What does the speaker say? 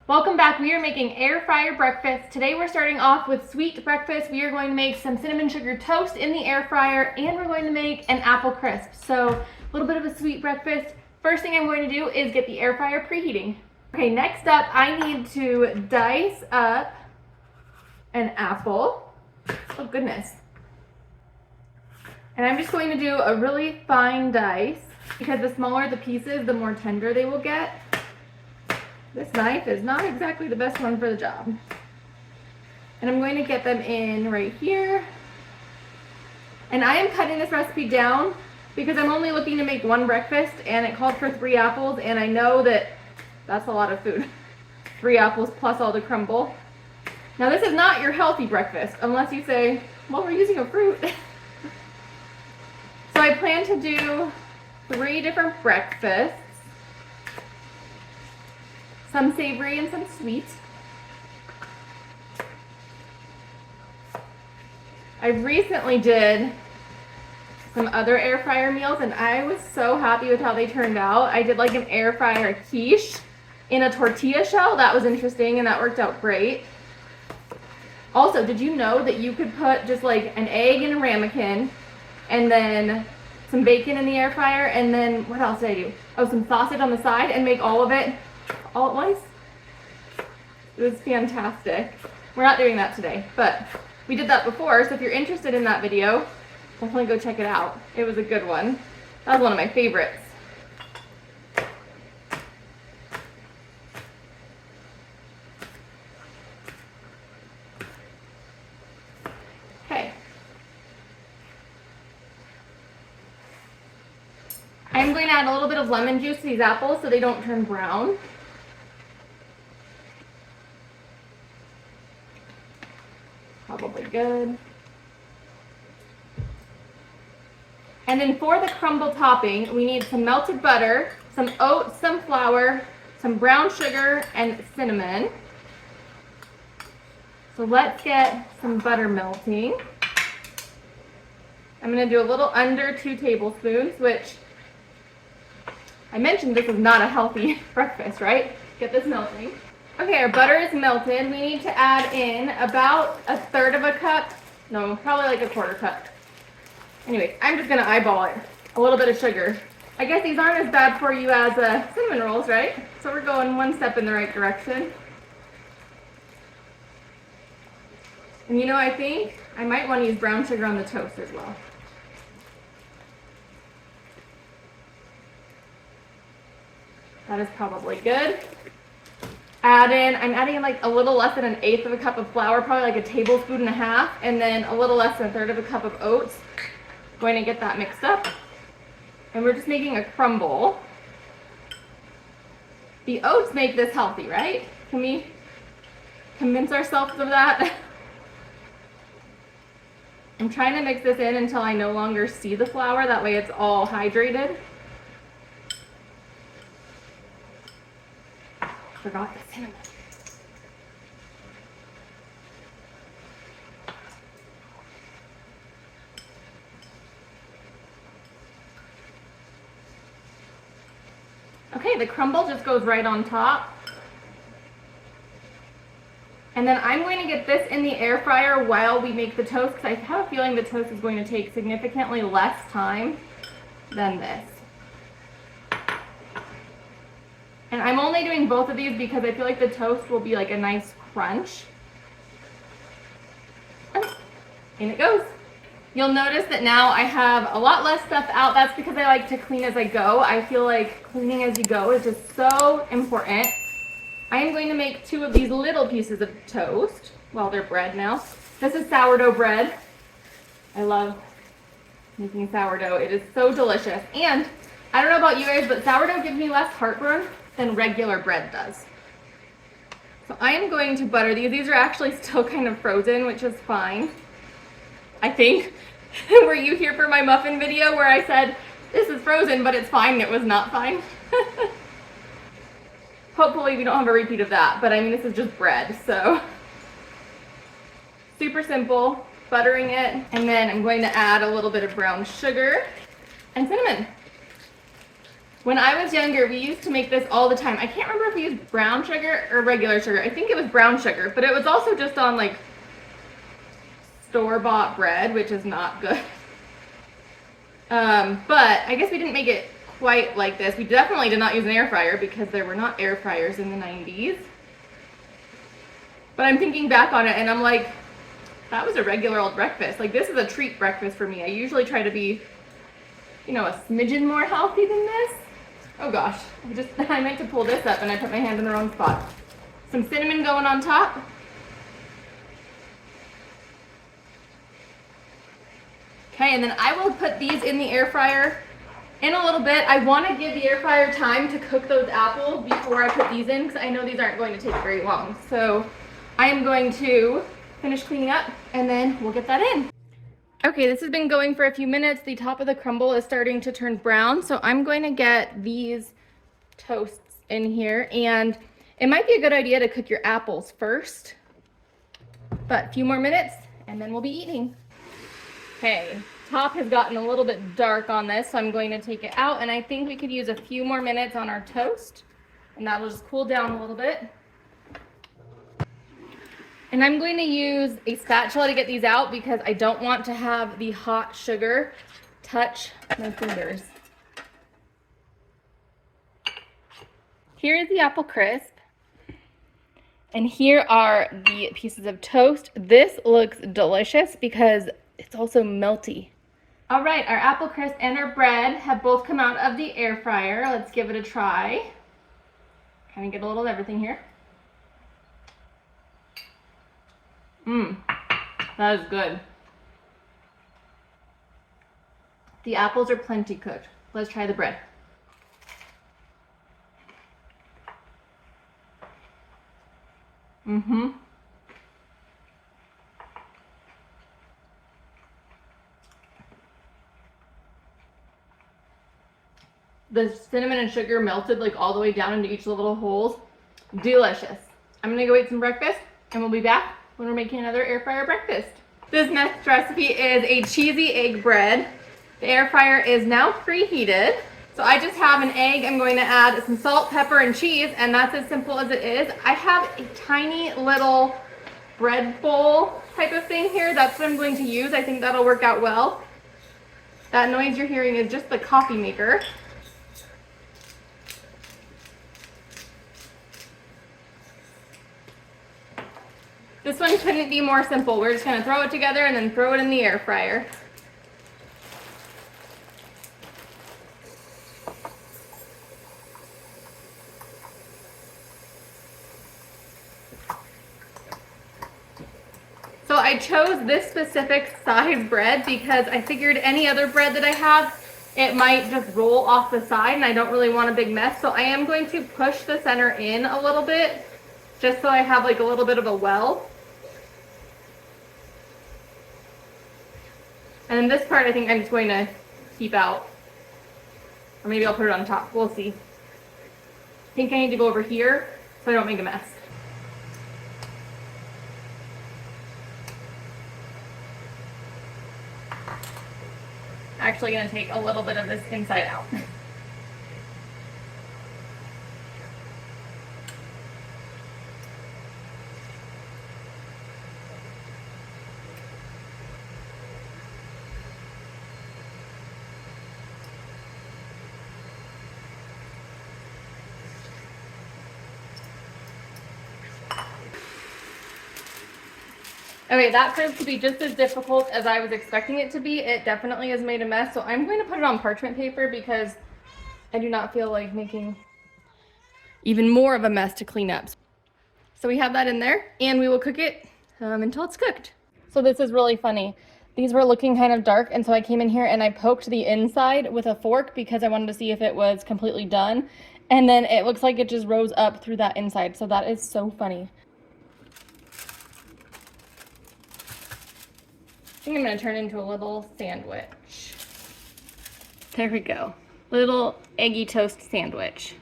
Welcome back. We are making air fryer breakfast. Today we're starting off with sweet breakfast. We are going to make some cinnamon sugar toast in the air fryer, and we're going to make an apple crisp. So a little bit of a sweet breakfast. First thing I'm going to do is get the air fryer preheating. Okay, next up I need to dice up an apple. Oh goodness. And I'm just going to do a really fine dice because the smaller the pieces, the more tender they will get. This knife is not exactly the best one for the job. And I'm going to get them in right here. And I am cutting this recipe down because I'm only looking to make one breakfast and it called for 3 apples, and I know that that's a lot of food. 3 apples plus all the crumble. Now this is not your healthy breakfast unless you say, well, we're using a fruit. So I plan to do 3 different breakfasts. Some savory and some sweet. I recently did some other air fryer meals and I was so happy with how they turned out. I did like an air fryer quiche in a tortilla shell. That was interesting and that worked out great. Also, did you know that you could put just like an egg in a ramekin and then some bacon in the air fryer, and then what else did I do? Oh, some sausage on the side, and make all of it all at once? It was fantastic. We're not doing that today, but we did that before, so if you're interested in that video, definitely go check it out. It was a good one. That was one of my favorites. Okay. I'm going to add a little bit of lemon juice to these apples so they don't turn brown. Probably good. And then for the crumble topping, we need some melted butter, some oats, some flour, some brown sugar, and cinnamon. So let's get some butter melting. I'm going to do a little under 2 tablespoons, which I mentioned this is not a healthy breakfast, right? Get this melting. Okay, our butter is melted. We need to add in about 1/3 of a cup. No, probably like 1/4 cup. Anyway, I'm just gonna eyeball it. A little bit of sugar. I guess these aren't as bad for you as cinnamon rolls, right? So we're going one step in the right direction. And you know, I think I might want to use brown sugar on the toast as well. That is probably good. I'm adding in like a little less than 1/8 of a cup of flour, probably like 1.5 tablespoons, and then a little less than 1/3 of a cup of oats. Going to get that mixed up. And we're just making a crumble. The oats make this healthy, right? Can we convince ourselves of that? I'm trying to mix this in until I no longer see the flour. That way it's all hydrated. Forgot the cinnamon. Okay, the crumble just goes right on top. And then I'm going to get this in the air fryer while we make the toast because I have a feeling the toast is going to take significantly less time than this. And I'm only doing both of these because I feel like the toast will be like a nice crunch. In it goes. You'll notice that now I have a lot less stuff out. That's because I like to clean as I go. I feel like cleaning as you go is just so important. I am going to make 2 of these little pieces of toast. Well, they're bread now. This is sourdough bread. I love making sourdough. It is so delicious. And I don't know about you guys, but sourdough gives me less heartburn than regular bread does. So I am going to butter these. These are actually still kind of frozen, which is fine. I think. Were you here for my muffin video where I said, this is frozen, but it's fine? It was not fine. Hopefully we don't have a repeat of that, but I mean, this is just bread, so. Super simple, buttering it, and then I'm going to add a little bit of brown sugar and cinnamon. When I was younger, we used to make this all the time. I can't remember if we used brown sugar or regular sugar. I think it was brown sugar, but it was also just on like store-bought bread, which is not good. But I guess we didn't make it quite like this. We definitely did not use an air fryer because there were not air fryers in the 90s. But I'm thinking back on it and I'm like, that was a regular old breakfast. Like, this is a treat breakfast for me. I usually try to be, you know, a smidgen more healthy than this. Oh gosh, I meant to pull this up and I put my hand in the wrong spot. Some cinnamon going on top. Okay, and then I will put these in the air fryer in a little bit. I want to give the air fryer time to cook those apples before I put these in because I know these aren't going to take very long. So I am going to finish cleaning up and then we'll get that in. Okay, this has been going for a few minutes. The top of the crumble is starting to turn brown. So I'm going to get these toasts in here, and it might be a good idea to cook your apples first, but a few more minutes and then we'll be eating. Okay, top has gotten a little bit dark on this, so I'm going to take it out, and I think we could use a few more minutes on our toast, and that will just cool down a little bit. And I'm going to use a spatula to get these out because I don't want to have the hot sugar touch my fingers. Here is the apple crisp, and here are the pieces of toast. This looks delicious because it's also melty. All right, our apple crisp and our bread have both come out of the air fryer. Let's give it a try. Kind of get a little of everything here. That is good. The apples are plenty cooked. Let's try the bread. The cinnamon and sugar melted like all the way down into each of the little holes. Delicious. I'm gonna go eat some breakfast and we'll be back when we're making another air fryer breakfast. This next recipe is a cheesy egg bread. The air fryer is now preheated. So I just have an egg. I'm going to add some salt, pepper, and cheese, and that's as simple as it is. I have a tiny little bread bowl type of thing here. That's what I'm going to use. I think that'll work out well. That noise you're hearing is just the coffee maker. This one couldn't be more simple. We're just going to throw it together and then throw it in the air fryer. So I chose this specific size bread because I figured any other bread that I have, it might just roll off the side and I don't really want a big mess. So I am going to push the center in a little bit just so I have like a little bit of a well. And then this part I think I'm just going to keep out. Or maybe I'll put it on top. We'll see. I think I need to go over here so I don't make a mess. Actually going to take a little bit of this inside out. Okay, that proved to be just as difficult as I was expecting it to be. It definitely has made a mess, so I'm going to put it on parchment paper because I do not feel like making even more of a mess to clean up. So we have that in there, and we will cook it until it's cooked. So this is really funny. These were looking kind of dark, and so I came in here and I poked the inside with a fork because I wanted to see if it was completely done. And then it looks like it just rose up through that inside, so that is so funny. I think I'm going to turn it into a little sandwich. There we go. Little eggy toast sandwich.